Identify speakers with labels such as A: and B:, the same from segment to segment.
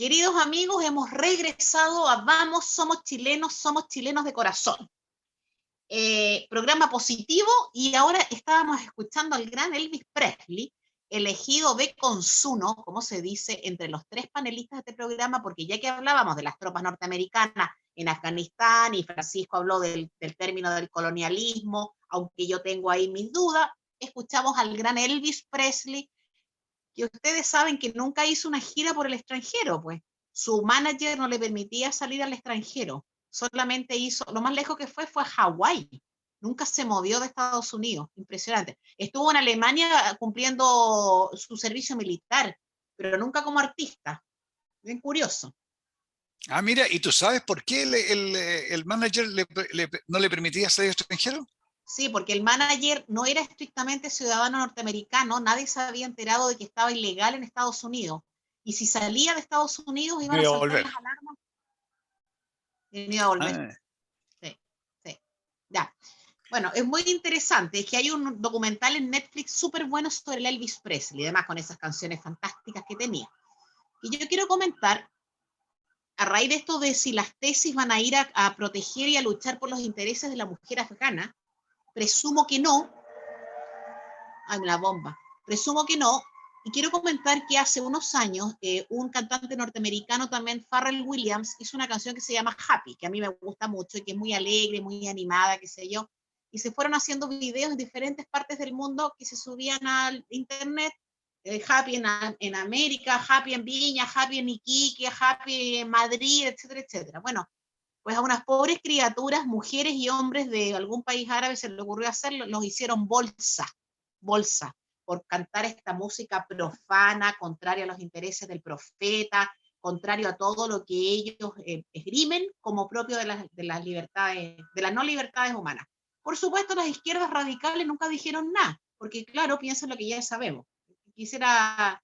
A: Queridos amigos, hemos regresado a Vamos, somos chilenos de corazón. Programa positivo, y ahora estábamos escuchando al gran Elvis Presley, elegido de consuno, como se dice, entre los tres panelistas de este programa, porque ya que hablábamos de las tropas norteamericanas en Afganistán, y Francisco habló del término del colonialismo, aunque yo tengo ahí mis dudas, escuchamos al gran Elvis Presley, que ustedes saben que nunca hizo una gira por el extranjero, pues. Su manager no le permitía salir al extranjero. Solamente hizo, lo más lejos que fue a Hawái. Nunca se movió de Estados Unidos. Impresionante. Estuvo en Alemania cumpliendo su servicio militar, pero nunca como artista. Bien curioso.
B: Ah, mira, ¿y tú sabes por qué el manager no le permitía salir extranjero?
A: Sí, porque el manager no era estrictamente ciudadano norteamericano, nadie se había enterado de que estaba ilegal en Estados Unidos. Y si salía de Estados Unidos
B: No
A: iban a
B: iba a
A: saltar
B: volver.
A: las alarmas y no iba a volver.
B: Ah,
A: Sí, sí. Ya. Bueno, es muy interesante, es que hay un documental en Netflix súper bueno sobre el Elvis Presley, además con esas canciones fantásticas que tenía. Y yo quiero comentar, a raíz de esto de si las tesis van a ir a proteger y a luchar por los intereses de la mujer afgana, presumo que no. Ay, la bomba. Presumo que no. Y quiero comentar que hace unos años un cantante norteamericano también, Pharrell Williams, hizo una canción que se llama Happy, que a mí me gusta mucho y que es muy alegre, muy animada, qué sé yo. Y se fueron haciendo videos en diferentes partes del mundo que se subían al internet. Happy en América, Happy en Viña, Happy en Iquique, Happy en Madrid, etcétera, etcétera. Bueno, pues a unas pobres criaturas, mujeres y hombres de algún país árabe se les ocurrió hacerlo, los hicieron bolsa, por cantar esta música profana, contraria a los intereses del profeta, contrario a todo lo que ellos esgrimen como propio de las libertades, de las no libertades humanas. Por supuesto, las izquierdas radicales nunca dijeron nada, porque claro, piensan lo que ya sabemos. Quisiera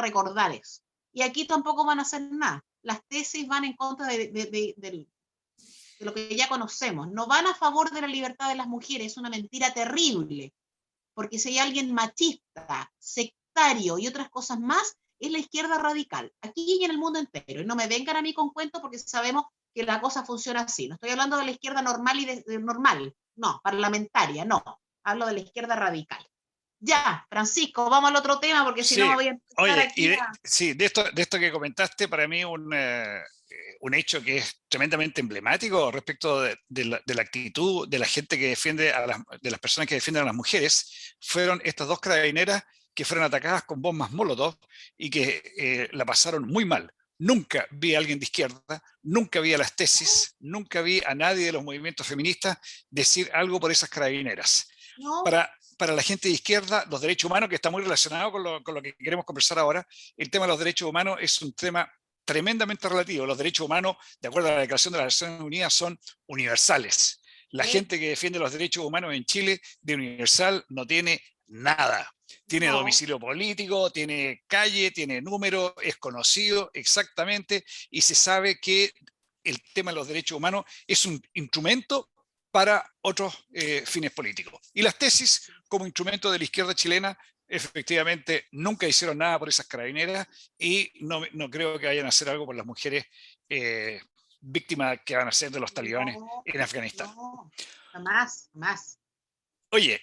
A: recordar eso. Y aquí tampoco van a hacer nada. Las tesis van en contra de lo que ya conocemos. No van a favor de la libertad de las mujeres, es una mentira terrible, porque si hay alguien machista, sectario y otras cosas más, es la izquierda radical, aquí y en el mundo entero. Y no me vengan a mí con cuentos porque sabemos que la cosa funciona así. No estoy hablando de la izquierda normal normal, no, parlamentaria, no. Hablo de la izquierda radical. Ya, Francisco, vamos al otro tema porque si no
B: sí,
A: me voy a empezar
B: oye,
A: aquí a...
B: sí, de esto que comentaste, para mí un hecho que es tremendamente emblemático respecto de la actitud de la gente que defiende de las personas que defienden a las mujeres, fueron estas dos carabineras que fueron atacadas con bombas Molotov y que la pasaron muy mal. Nunca vi a alguien de izquierda, nunca vi a las tesis, nunca vi a nadie de los movimientos feministas decir algo por esas carabineras.
A: No,
B: Para la gente de izquierda, los derechos humanos, que está muy relacionado con lo que queremos conversar ahora, el tema de los derechos humanos es un tema tremendamente relativo. Los derechos humanos, de acuerdo a la Declaración de las Naciones Unidas, son universales. La gente que defiende los derechos humanos en Chile de universal no tiene nada. Tiene
A: no,
B: domicilio político, tiene calle, tiene número, es conocido exactamente y se sabe que el tema de los derechos humanos es un instrumento para otros fines políticos. Y las tesis, como instrumento de la izquierda chilena, efectivamente nunca hicieron nada por esas carabineras y no creo que vayan a hacer algo por las mujeres víctimas que van a ser de los talibanes
A: no,
B: en Afganistán.
A: no, jamás, jamás.
B: Oye,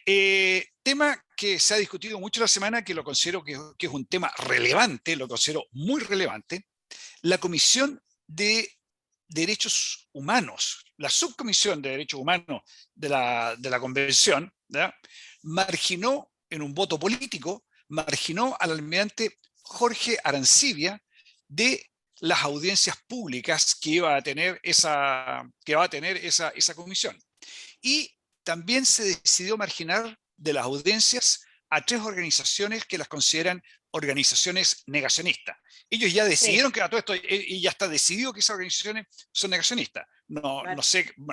B: tema que se ha discutido mucho la semana, que lo considero que es un tema relevante, lo considero muy relevante, la Comisión de Derechos Humanos, la Subcomisión de Derechos Humanos de la Convención, ¿ya? Marginó en un voto político, marginó al almirante Jorge Arancibia de las audiencias públicas que iba a tener que va a tener esa comisión. Y también se decidió marginar de las audiencias a tres organizaciones que las consideran organizaciones negacionistas. Ellos ya
A: Sí,
B: decidieron que a todo esto, y ya está decidido que esas organizaciones son negacionistas. No,
A: claro.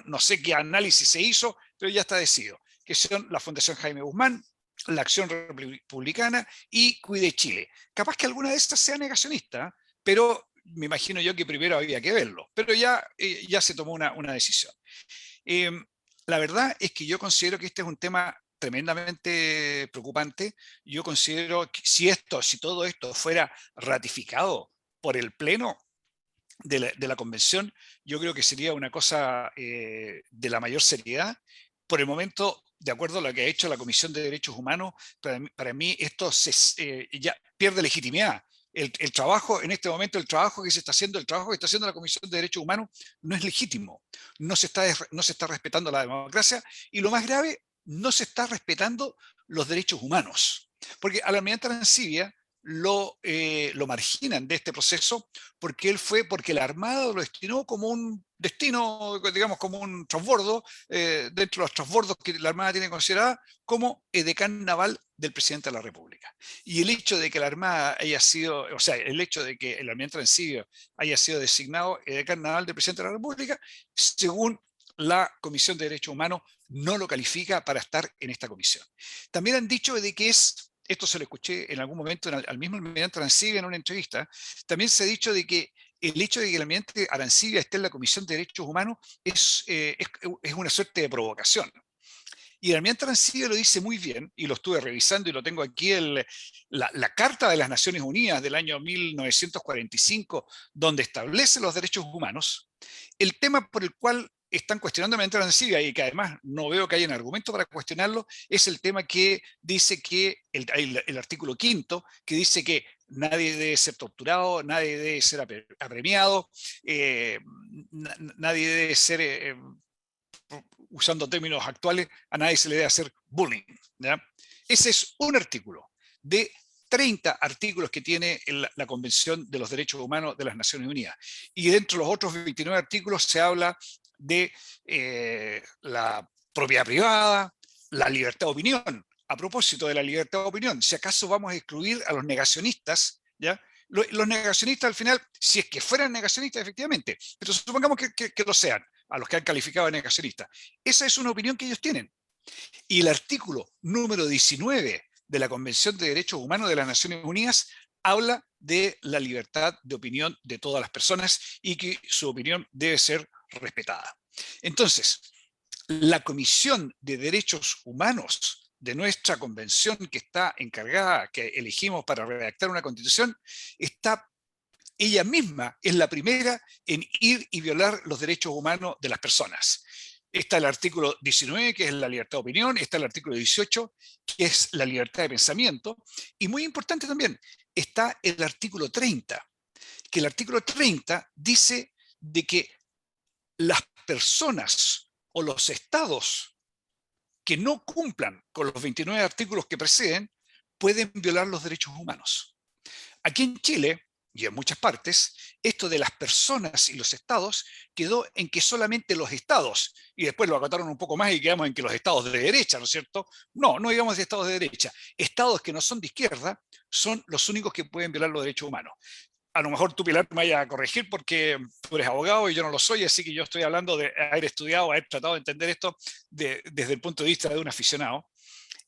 B: no sé qué análisis se hizo, pero ya está decidido. Que son la Fundación Jaime Guzmán, la Acción Republicana y Cuide Chile. Capaz que alguna de estas sea negacionista, pero me imagino yo que primero había que verlo. Pero ya se tomó una decisión. Eh, la verdad es que yo considero que este es un tema tremendamente preocupante. Yo considero que si todo esto fuera ratificado por el Pleno, de la convención, yo creo que sería una cosa de la mayor seriedad. Por el momento, de acuerdo a lo que ha hecho la Comisión de Derechos Humanos, para mí esto ya pierde legitimidad. El trabajo, en este momento, el trabajo que se está haciendo, el trabajo que está haciendo la Comisión de Derechos Humanos no es legítimo. No se está respetando la democracia y lo más grave, no se está respetando los derechos humanos. Porque al almirante Arancibia lo marginan de este proceso porque la Armada lo destinó como un destino, digamos, como un transbordo, dentro de los transbordos que la Armada tiene considerada como edecán naval del presidente de la República. Y el hecho de que la Armada haya sido, o sea, el hecho de que el almirante Arancibia haya sido designado edecán naval del presidente de la República, según la Comisión de Derechos Humanos, no lo califica para estar en esta comisión. También han dicho de que esto se lo escuché en algún momento al mismo almirante Arancibia en una entrevista, también se ha dicho de que el hecho de que el almirante Arancibia esté en la Comisión de Derechos Humanos es una suerte de provocación. Y el almirante Arancibia lo dice muy bien, y lo estuve revisando y lo tengo aquí, la Carta de las Naciones Unidas del año 1945, donde establece los derechos humanos. El tema por el cual están cuestionando a la almirante Arancibia y que además no veo que haya un argumento para cuestionarlo, es el tema que dice que el artículo 5º, que dice que nadie debe ser torturado, nadie debe ser apremiado, nadie debe ser usando términos actuales, a nadie se le debe hacer bullying. ¿Ya? Ese es un artículo de 30 artículos que tiene la Convención de los Derechos Humanos de las Naciones Unidas. Y dentro de los otros 29 artículos se habla de la propiedad privada, la libertad de opinión. A propósito de la libertad de opinión, si acaso vamos a excluir a los negacionistas, ¿ya? Los negacionistas al final, si es que fueran negacionistas efectivamente, pero supongamos que lo sean, a los que han calificado de negacionistas. Esa es una opinión que ellos tienen. Y el artículo número 19 de la Convención de Derechos Humanos de las Naciones Unidas habla de la libertad de opinión de todas las personas y que su opinión debe ser respetada. Entonces, la Comisión de Derechos Humanos de nuestra convención que está encargada, que elegimos para redactar una constitución, ella misma es la primera en ir y violar los derechos humanos de las personas. Está el artículo 19, que es la libertad de opinión, está el artículo 18, que es la libertad de pensamiento, y muy importante también, está el artículo 30, que el artículo 30 dice de que las personas o los estados que no cumplan con los 29 artículos que preceden pueden violar los derechos humanos. Aquí en Chile, y en muchas partes, esto de las personas y los estados quedó en que solamente los estados, y después lo acotaron un poco más y quedamos en que los estados de derecha, ¿no es cierto? No, no digamos de estados de derecha. Estados que no son de izquierda son los únicos que pueden violar los derechos humanos. A lo mejor tú, Pilar, me vaya a corregir porque tú eres abogado y yo no lo soy, así que yo estoy hablando de haber estudiado, haber tratado de entender esto desde el punto de vista de un aficionado.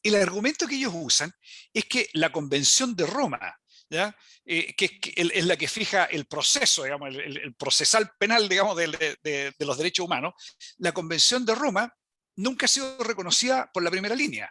B: El argumento que ellos usan es que la Convención de Roma, ¿ya? Que es la que fija el proceso, digamos, el procesal penal, digamos, de los derechos humanos, la Convención de Roma nunca ha sido reconocida por la primera línea,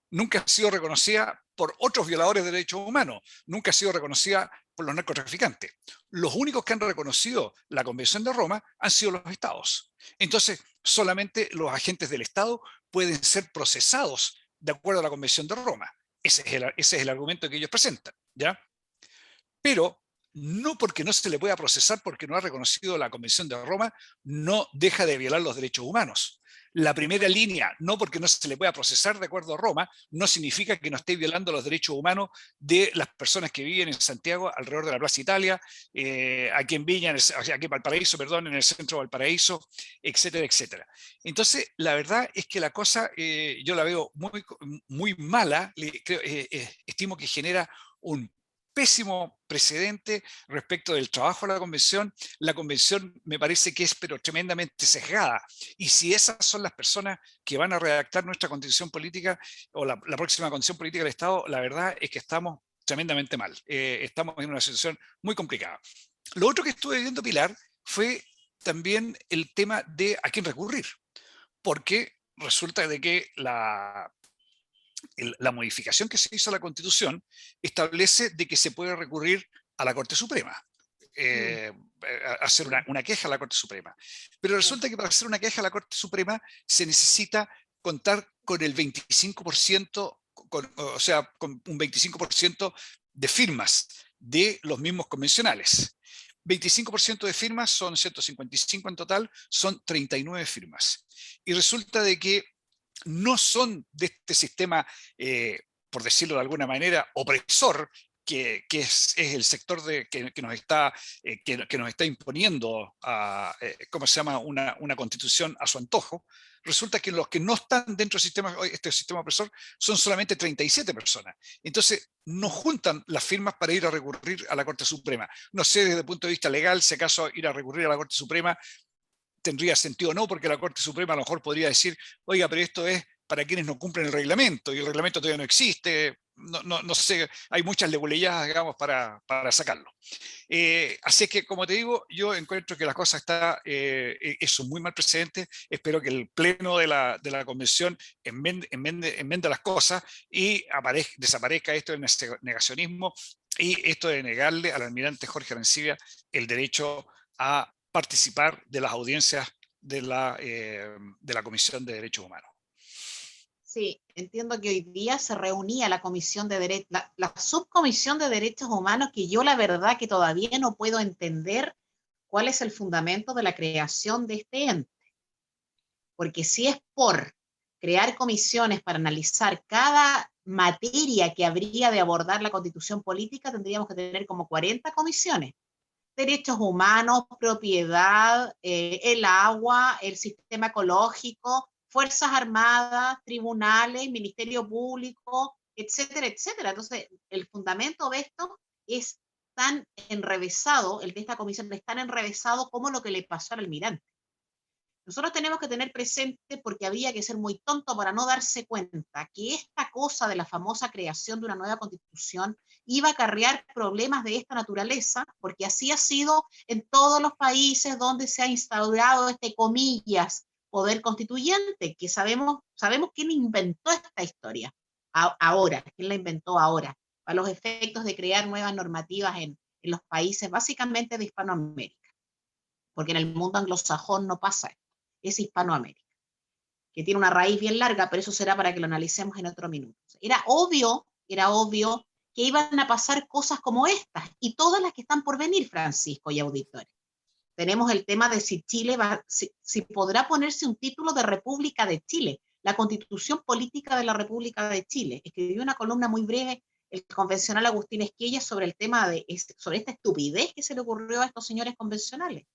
B: nunca ha sido reconocida por otros violadores de derechos humanos, nunca ha sido reconocida por los narcotraficantes. Los únicos que han reconocido la Convención de Roma han sido los estados. Entonces, solamente los agentes del Estado pueden ser procesados de acuerdo a la Convención de Roma. Ese es el argumento que ellos presentan, ¿ya? Pero no porque no se le pueda procesar porque no ha reconocido la Convención de Roma, no deja de violar los derechos humanos. La primera línea, no porque no se le pueda procesar de acuerdo a Roma, no significa que no esté violando los derechos humanos de las personas que viven en Santiago, alrededor de la Plaza Italia, aquí en Viña, aquí en Valparaíso, perdón, en el centro de Valparaíso, etcétera, etcétera. Entonces, la verdad es que la cosa yo la veo muy, muy mala, estimo que genera un pésimo precedente respecto del trabajo de la convención. La convención me parece que es pero tremendamente sesgada. Y si esas son las personas que van a redactar nuestra constitución política o la próxima constitución política del Estado, la verdad es que estamos tremendamente mal. Estamos en una situación muy complicada. Lo otro que estuve viendo, Pilar, fue también el tema de a quién recurrir. Porque resulta de que la modificación que se hizo a la Constitución establece de que se puede recurrir a la Corte Suprema. hacer una queja a la Corte Suprema. Pero resulta que para hacer una queja a la Corte Suprema se necesita contar con el 25%, o sea, con un 25% de firmas de los mismos convencionales. 25% de firmas son 155 en total, son 39 firmas. Y resulta de que no son de este sistema, por decirlo de alguna manera, opresor, que es el sector que nos está imponiendo ¿cómo se llama? Una constitución a su antojo. Resulta que los que no están dentro del sistema, este sistema opresor son solamente 37 personas. Entonces, no juntan las firmas para ir a recurrir a la Corte Suprema. No sé desde el punto de vista legal si acaso ir a recurrir a la Corte Suprema tendría sentido o no, porque la Corte Suprema a lo mejor podría decir, oiga, pero esto es para quienes no cumplen el reglamento, y el reglamento todavía no existe, no sé, hay muchas leguleyadas, digamos, para sacarlo. Así que, como te digo, yo encuentro que la cosa está, es un muy mal precedente. Espero que el pleno de la convención enmende las cosas y desaparezca esto del negacionismo y esto de negarle al almirante Jorge Arancibia el derecho a participar de las audiencias de la Comisión de Derechos Humanos.
A: Sí, entiendo que hoy día se reunía la comisión de la subcomisión de derechos humanos, que yo la verdad que todavía no puedo entender cuál es el fundamento de la creación de este ente. Porque si es por crear comisiones para analizar cada materia que habría de abordar la constitución política, tendríamos que tener como 40 comisiones. Derechos humanos, propiedad, el agua, el sistema ecológico, Fuerzas Armadas, tribunales, Ministerio Público, etcétera, etcétera. Entonces, el fundamento de esto es tan enrevesado, el de esta comisión es tan enrevesado como lo que le pasó al almirante. Nosotros tenemos que tener presente, porque habría que ser muy tonto para no darse cuenta, que esta cosa de la famosa creación de una nueva constitución iba a acarrear problemas de esta naturaleza, porque así ha sido en todos los países donde se ha instaurado este, comillas, poder constituyente, que sabemos quién inventó esta historia ahora, quién la inventó ahora, para los efectos de crear nuevas normativas en los países básicamente de Hispanoamérica, porque en el mundo anglosajón no pasa esto, es Hispanoamérica, que tiene una raíz bien larga, pero eso será para que lo analicemos en otro minuto. Era obvio que iban a pasar cosas como estas, y todas las que están por venir, Francisco y auditores. Tenemos el tema de si Chile si podrá ponerse un título de República de Chile, la Constitución Política de la República de Chile. Escribió una columna muy breve el convencional Agustín Esquella sobre el tema sobre esta estupidez que se le ocurrió a estos señores convencionales.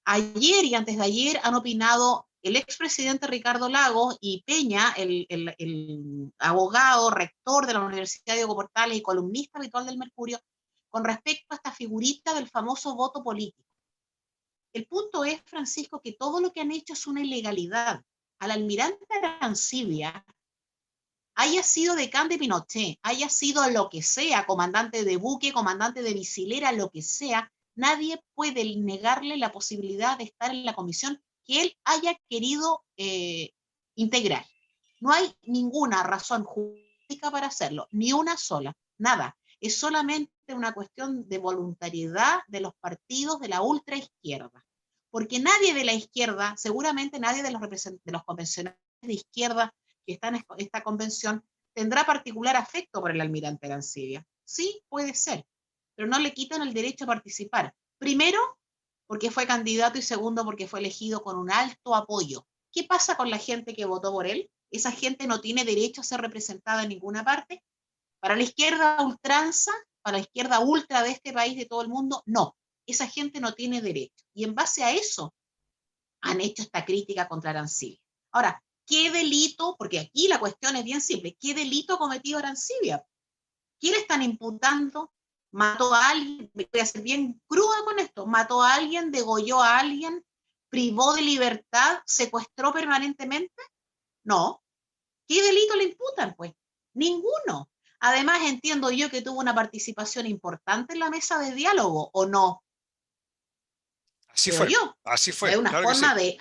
A: Ayer y antes de ayer han opinado el expresidente Ricardo Lagos y Peña, el abogado, rector de la Universidad de Diego Portales y columnista habitual del Mercurio, con respecto a esta figurita del famoso voto político. El punto es, Francisco, que todo lo que han hecho es una ilegalidad. Al almirante Arancibia, haya sido decán de Pinochet, haya sido lo que sea, comandante de buque, comandante de misilera, lo que sea, nadie puede negarle la posibilidad de estar en la comisión que él haya querido integrar. No hay ninguna razón jurídica para hacerlo, ni una sola, nada. Es solamente una cuestión de voluntariedad de los partidos de la ultraizquierda. Porque nadie de la izquierda, seguramente nadie de los convencionales de izquierda que están en esta convención, tendrá particular afecto por el almirante Arancibia. Sí, puede ser, pero no le quitan el derecho a participar. Primero, porque fue candidato, y segundo, porque fue elegido con un alto apoyo. ¿Qué pasa con la gente que votó por él? Esa gente no tiene derecho a ser representada en ninguna parte. Para la izquierda ultranza, para la izquierda ultra de este país, de todo el mundo, no. Esa gente no tiene derecho. Y en base a eso han hecho esta crítica contra Arancibia. Ahora, ¿qué delito? Porque aquí la cuestión es bien simple. ¿Qué delito ha cometido Arancibia? ¿Qué le están imputando? ¿Mató a alguien? Voy a ser bien cruda con esto. ¿Mató a alguien? ¿Degolló a alguien? ¿Privó de libertad? ¿Secuestró permanentemente? No. ¿Qué delito le imputan? Pues ninguno. Además, entiendo yo que tuvo una participación importante en la mesa de diálogo, ¿o no?
B: Así
A: Creo
B: fue,
A: yo.
B: así
A: Esa
B: fue,
A: es una
B: claro que sí.
A: forma de,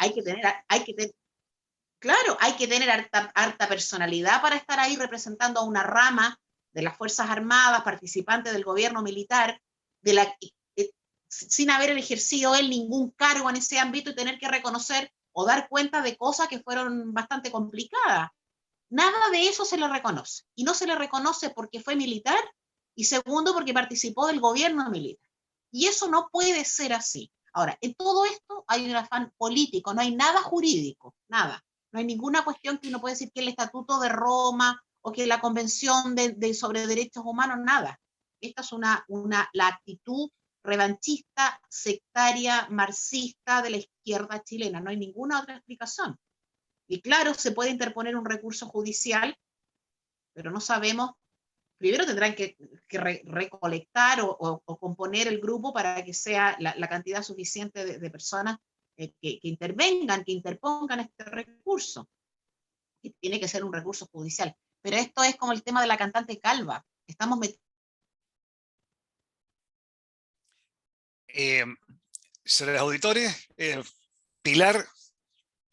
A: claro, hay que tener harta personalidad para estar ahí representando a una rama de las Fuerzas Armadas, participante del gobierno militar, de la, sin haber ejercido él ningún cargo en ese ámbito y tener que reconocer o dar cuenta de cosas que fueron bastante complicadas. Nada de eso se le reconoce. Y no se le reconoce porque fue militar y segundo porque participó del gobierno militar. Y eso no puede ser así. Ahora, en todo esto hay un afán político, no hay nada jurídico, nada. No hay ninguna cuestión que uno pueda decir que el Estatuto de Roma o que la Convención sobre Derechos Humanos, nada. Esta es la actitud revanchista, sectaria, marxista de la izquierda chilena. No hay ninguna otra explicación. Y claro, se puede interponer un recurso judicial, pero no sabemos. Primero tendrán que recolectar o componer el grupo para que sea la cantidad suficiente de personas que intervengan, que interpongan este recurso. Y tiene que ser un recurso judicial. Pero esto es como el tema de la cantante calva. Estamos
B: Señores auditores, Pilar,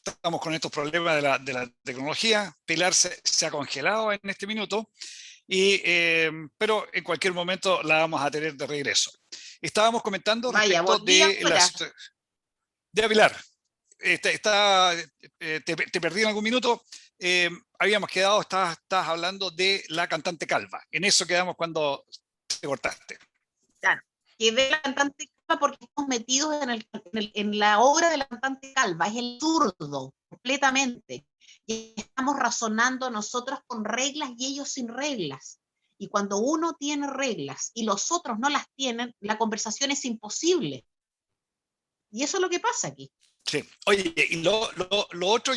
B: estamos con estos problemas de la tecnología. Pilar se ha congelado en este minuto, pero en cualquier momento la vamos a tener de regreso. Estábamos comentando
A: Vaya,
B: respecto de la situación. Ya, Pilar, te perdí en algún minuto. Habíamos quedado, estabas hablando de la cantante calva. En eso quedamos cuando te cortaste.
A: Claro, que ve la cantante calva porque estamos metidos en la obra de la cantante calva, es el zurdo, completamente. Y estamos razonando nosotros con reglas y ellos sin reglas. Y cuando uno tiene reglas y los otros no las tienen, la conversación es imposible. Y eso es lo que pasa aquí.
B: Sí. Oye, y lo otro,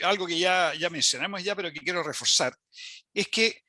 B: algo que ya mencionamos ya, pero que quiero reforzar, es que,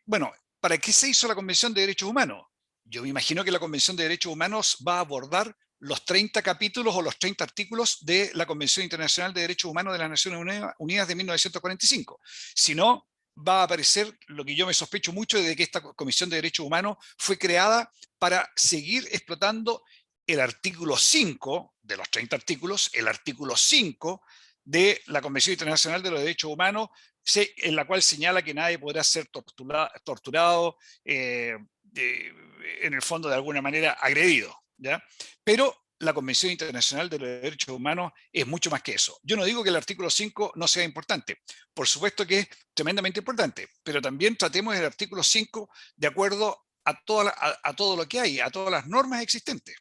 B: bueno, ¿para qué se hizo la Convención de Derechos Humanos? Yo me imagino que la Convención de Derechos Humanos va a abordar los 30 capítulos o los 30 artículos de la Convención Internacional de Derechos Humanos de las Naciones Unidas de 1945. Si no, va a aparecer lo que yo me sospecho mucho de que esta Comisión de Derechos Humanos fue creada para seguir explotando el artículo 5 de los 30 artículos, el artículo 5 de la Convención Internacional de los Derechos Humanos, en la cual señala que nadie podrá ser torturado, en el fondo de alguna manera agredido, ¿ya? Pero la Convención Internacional de los Derechos Humanos es mucho más que eso. Yo no digo que el artículo 5 no sea importante, por supuesto que es tremendamente importante, pero también tratemos el artículo 5 de acuerdo a todo lo que hay, a todas las normas existentes.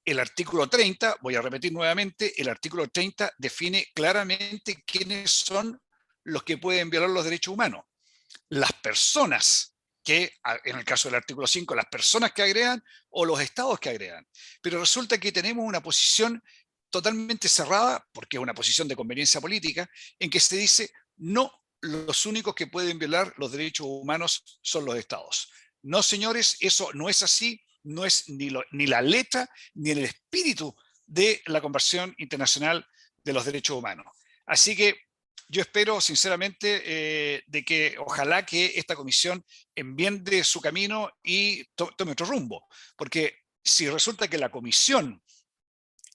B: El artículo 30, voy a repetir nuevamente, el artículo 30 define claramente quiénes son los que pueden violar los derechos humanos. Las personas que, en el caso del artículo 5, las personas que agregan o los estados que agregan. Pero resulta que tenemos una posición totalmente cerrada, porque es una posición de conveniencia política, en que se dice, no, los únicos que pueden violar los derechos humanos son los estados. No, señores, eso no es así. No es ni la letra ni el espíritu de la Convención Internacional de los Derechos Humanos. Así que yo espero sinceramente de que ojalá que esta comisión enmiende su camino y tome otro rumbo, porque si resulta que la comisión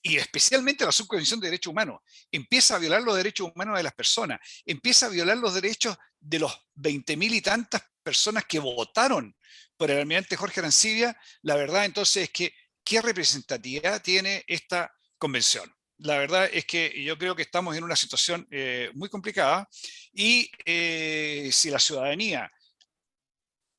B: y especialmente la subcomisión de derechos humanos, empieza a violar los derechos humanos de las personas, empieza a violar los derechos de los 20.000 y tantas personas que votaron por el almirante Jorge Arancibia, la verdad entonces es que, ¿qué representatividad tiene esta convención? La verdad es que yo creo que estamos en una situación muy complicada y si la ciudadanía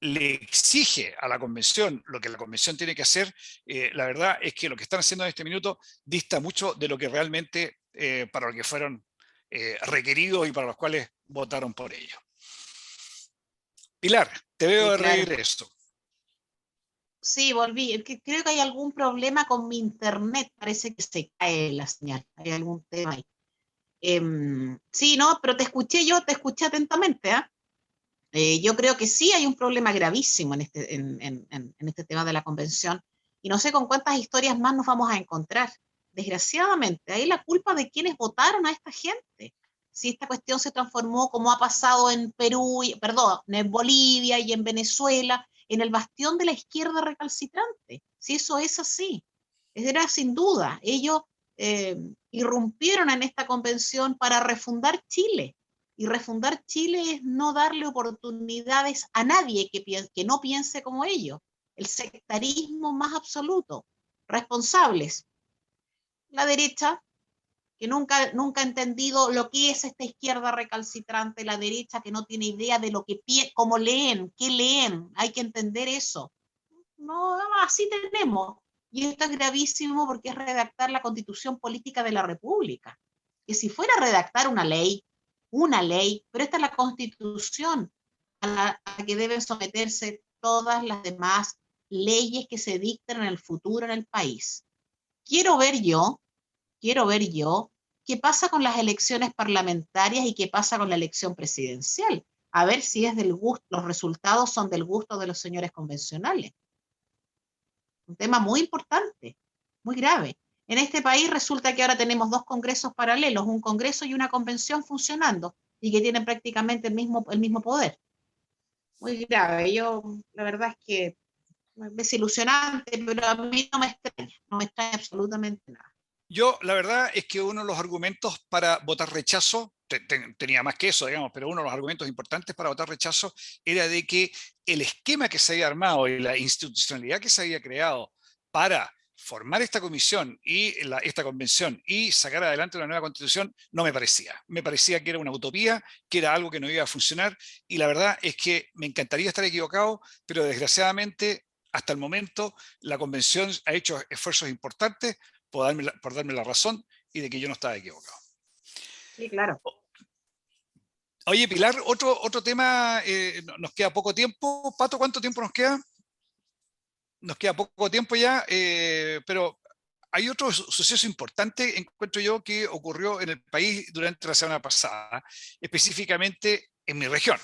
B: le exige a la convención lo que la convención tiene que hacer, la verdad es que lo que están haciendo en este minuto dista mucho de lo que realmente para lo que fueron requeridos y para los cuales votaron por ello. Pilar, te veo de regreso.
A: Sí, volví. Es que creo que hay algún problema con mi internet. Parece que se cae la señal. Hay algún tema ahí. Sí, no, pero te escuché atentamente. Yo creo que sí hay un problema gravísimo en este tema de la convención. Y no sé con cuántas historias más nos vamos a encontrar. Desgraciadamente, ahí la culpa de quienes votaron a esta gente. Si esta cuestión se transformó como ha pasado en Perú, perdón, en Bolivia y en Venezuela, en el bastión de la izquierda recalcitrante. Si eso es así, era sin duda. Ellos irrumpieron en esta convención para refundar Chile. Y refundar Chile es no darle oportunidades a nadie que no piense como ellos. El sectarismo más absoluto. responsables. La derecha, que nunca ha entendido lo que es esta izquierda recalcitrante, la derecha que no tiene idea de lo que cómo leen, qué leen, hay que entender eso. No, así tenemos. Y esto es gravísimo porque es redactar la constitución política de la República. Que si fuera a redactar una ley, pero esta es la constitución a la que deben someterse todas las demás leyes que se dicten en el futuro en el país. Quiero ver yo qué pasa con las elecciones parlamentarias y qué pasa con la elección presidencial. A ver si es del gusto, los resultados son del gusto de los señores convencionales. Un tema muy importante, muy grave. En este país resulta que ahora tenemos dos congresos paralelos, un congreso y una convención funcionando y que tienen prácticamente el mismo poder. Muy grave. Yo, la verdad es que es desilusionante, pero a mí no me extraña absolutamente nada.
B: Yo, la verdad es que uno de los argumentos para votar rechazo, tenía más que eso, digamos, pero uno de los argumentos importantes para votar rechazo era de que el esquema que se había armado y la institucionalidad que se había creado para formar esta comisión y esta convención y sacar adelante una nueva constitución no me parecía. Me parecía que era una utopía, que era algo que no iba a funcionar, y la verdad es que me encantaría estar equivocado, pero desgraciadamente hasta el momento la convención ha hecho esfuerzos importantes por darme la razón y de que yo no estaba equivocado.
A: Sí, claro.
B: Oye, Pilar, otro tema, nos queda poco tiempo. Pato, ¿cuánto tiempo nos queda? Nos queda poco tiempo ya, pero hay otro suceso importante, encuentro yo, que ocurrió en el país durante la semana pasada, específicamente en mi región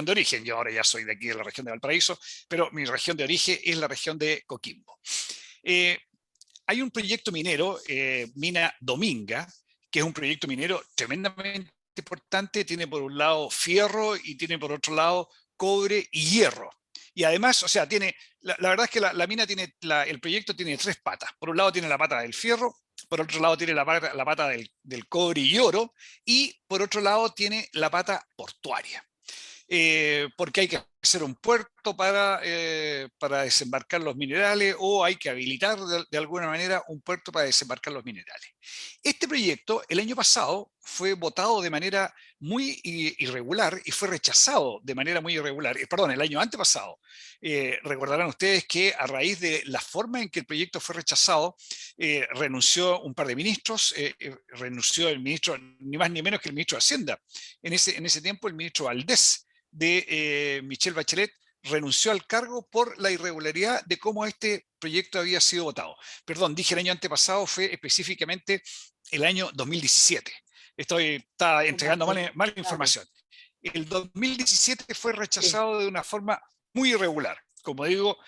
B: de origen. Yo ahora ya soy de aquí, de la región de Valparaíso, pero mi región de origen es la región de Coquimbo. Hay un proyecto minero, Mina Dominga, que es un proyecto minero tremendamente importante. Tiene por un lado fierro y tiene por otro lado cobre y hierro. Y además, o sea, la verdad es que la mina tiene, el proyecto tiene tres patas. Por un lado tiene la pata del fierro, por otro lado tiene la pata del cobre y oro, y por otro lado tiene la pata portuaria. Porque hay que hacer un puerto para desembarcar los minerales, o hay que habilitar de alguna manera un puerto para desembarcar los minerales. Este proyecto el año pasado fue votado de manera muy irregular y fue rechazado de manera muy irregular. Perdón, el año antepasado. Recordarán ustedes que a raíz de la forma en que el proyecto fue rechazado, renunció un par de ministros, renunció el ministro, ni más ni menos que el ministro de Hacienda. En ese tiempo el ministro Valdés de Michelle Bachelet renunció al cargo por la irregularidad de cómo este proyecto había sido votado. Perdón, dije el año antepasado, fue específicamente el año 2017. Estaba entregando mala información. El 2017 fue rechazado de una forma muy irregular. Como digo,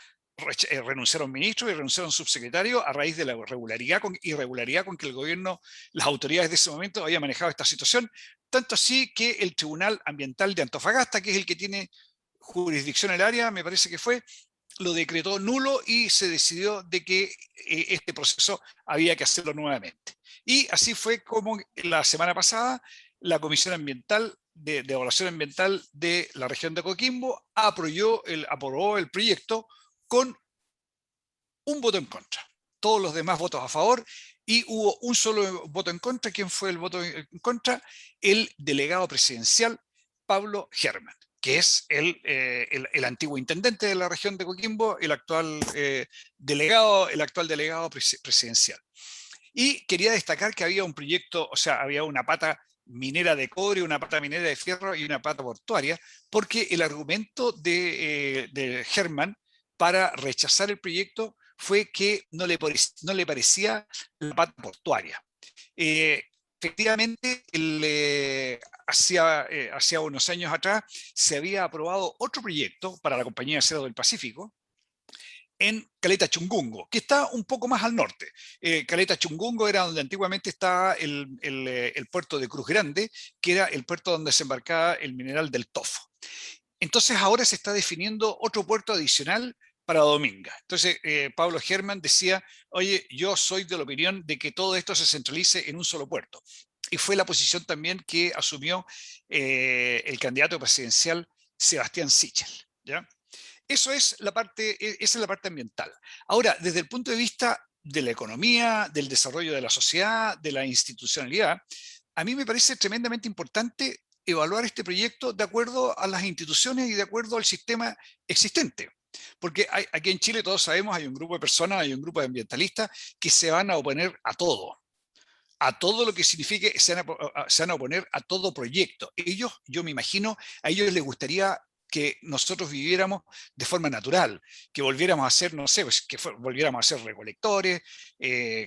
B: renunciaron ministros y renunciaron subsecretarios a raíz de la irregularidad con que el gobierno, las autoridades de ese momento habían manejado esta situación, tanto así que el Tribunal Ambiental de Antofagasta, que es el que tiene jurisdicción en el área, me parece que fue, lo decretó nulo y se decidió de que este proceso había que hacerlo nuevamente. Y así fue como la semana pasada la Comisión Ambiental de Evaluación Ambiental de la región de Coquimbo aprobó el proyecto con un voto en contra. Todos los demás votos a favor, y hubo un solo voto en contra. ¿Quién fue el voto en contra? El delegado presidencial, Pablo Herman, que es el antiguo intendente de la región de Coquimbo, el actual delegado presidencial. Y quería destacar que había un proyecto, o sea, había una pata minera de cobre, una pata minera de fierro y una pata portuaria, porque el argumento de Herman para rechazar el proyecto fue que no le parecía la pata portuaria. Efectivamente, hacía unos años atrás se había aprobado otro proyecto para la Compañía de Acero del Pacífico en Caleta Chungungo, que está un poco más al norte. Caleta Chungungo era donde antiguamente estaba el puerto de Cruz Grande, que era el puerto donde se embarcaba el mineral del tofo. Entonces ahora se está definiendo otro puerto adicional para Dominga. Entonces Pablo Herman decía, oye, yo soy de la opinión de que todo esto se centralice en un solo puerto. Y fue la posición también que asumió el candidato presidencial Sebastián Sichel, ¿ya? Esa es la parte ambiental. Ahora, desde el punto de vista de la economía, del desarrollo de la sociedad, de la institucionalidad, a mí me parece tremendamente importante evaluar este proyecto de acuerdo a las instituciones y de acuerdo al sistema existente. Porque aquí en Chile todos sabemos, hay un grupo de personas, hay un grupo de ambientalistas que se van a oponer a todo lo que signifique, se van a oponer a todo proyecto. Ellos, yo me imagino, a ellos les gustaría que nosotros viviéramos de forma natural, que volviéramos a ser, no sé, pues, volviéramos a ser recolectores,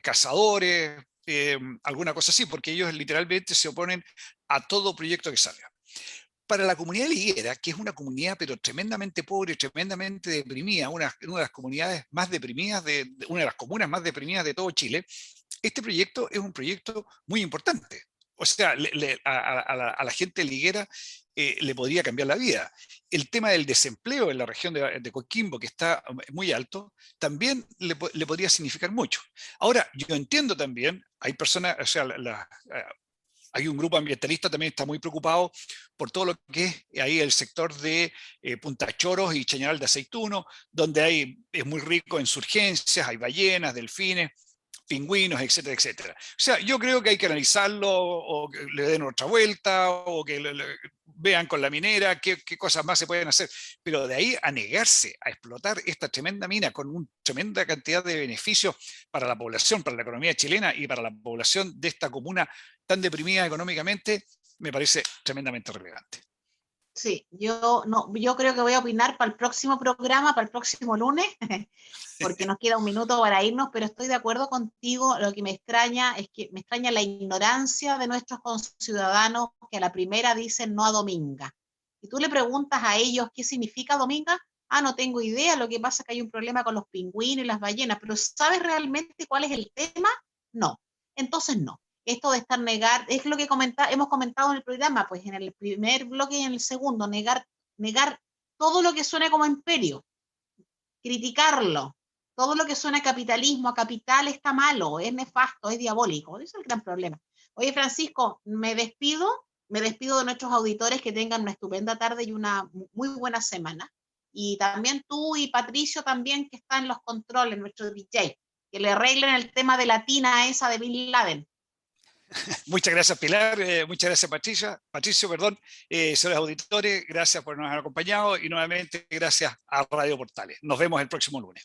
B: cazadores, alguna cosa así, porque ellos literalmente se oponen a todo proyecto que salga. Para la comunidad liguera, que es una comunidad pero tremendamente pobre, tremendamente deprimida, una de las comunidades más deprimidas, una de las comunas más deprimidas de todo Chile, este proyecto es un proyecto muy importante. O sea, a la gente liguera le podría cambiar la vida. El tema del desempleo en la región de Coquimbo, que está muy alto, también le podría significar mucho. Ahora, yo entiendo también, hay personas, o sea, hay un grupo ambientalista también que está muy preocupado por todo lo que es ahí el sector de Punta Choros y Chañaral de Aceituno, donde es muy rico en surgencias, hay ballenas, delfines, pingüinos, etcétera, etcétera. O sea, yo creo que hay que analizarlo o que le den otra vuelta o que vean con la minera qué cosas más se pueden hacer. Pero de ahí a negarse a explotar esta tremenda mina con una tremenda cantidad de beneficios para la población, para la economía chilena y para la población de esta comuna tan deprimida económicamente, me parece tremendamente relevante.
A: Sí, yo no, yo creo que voy a opinar para el próximo programa, para el próximo lunes, porque nos queda un minuto para irnos, pero estoy de acuerdo contigo. Lo que me extraña es que me extraña la ignorancia de nuestros conciudadanos que a la primera dicen no a Dominga. Y tú le preguntas a ellos qué significa Dominga, ah, no tengo idea, lo que pasa es que hay un problema con los pingüinos y las ballenas, pero ¿sabes realmente cuál es el tema? No. Entonces no. Esto de estar negar, es lo que hemos comentado en el programa, pues en el primer bloque y en el segundo, negar todo lo que suene como imperio, criticarlo, todo lo que suena a capitalismo, a capital está malo, es nefasto, es diabólico, ese es el gran problema. Oye, Francisco, me despido de nuestros auditores, que tengan una estupenda tarde y una muy buena semana. Y también tú y Patricio también, que está en los controles, nuestro DJ, que le arreglen el tema de la tina esa de Bin Laden.
B: Muchas gracias, Pilar. Muchas gracias, Patricio, perdón. Señores auditores, gracias por habernos acompañado y nuevamente gracias a Radio Portales. Nos vemos el próximo lunes.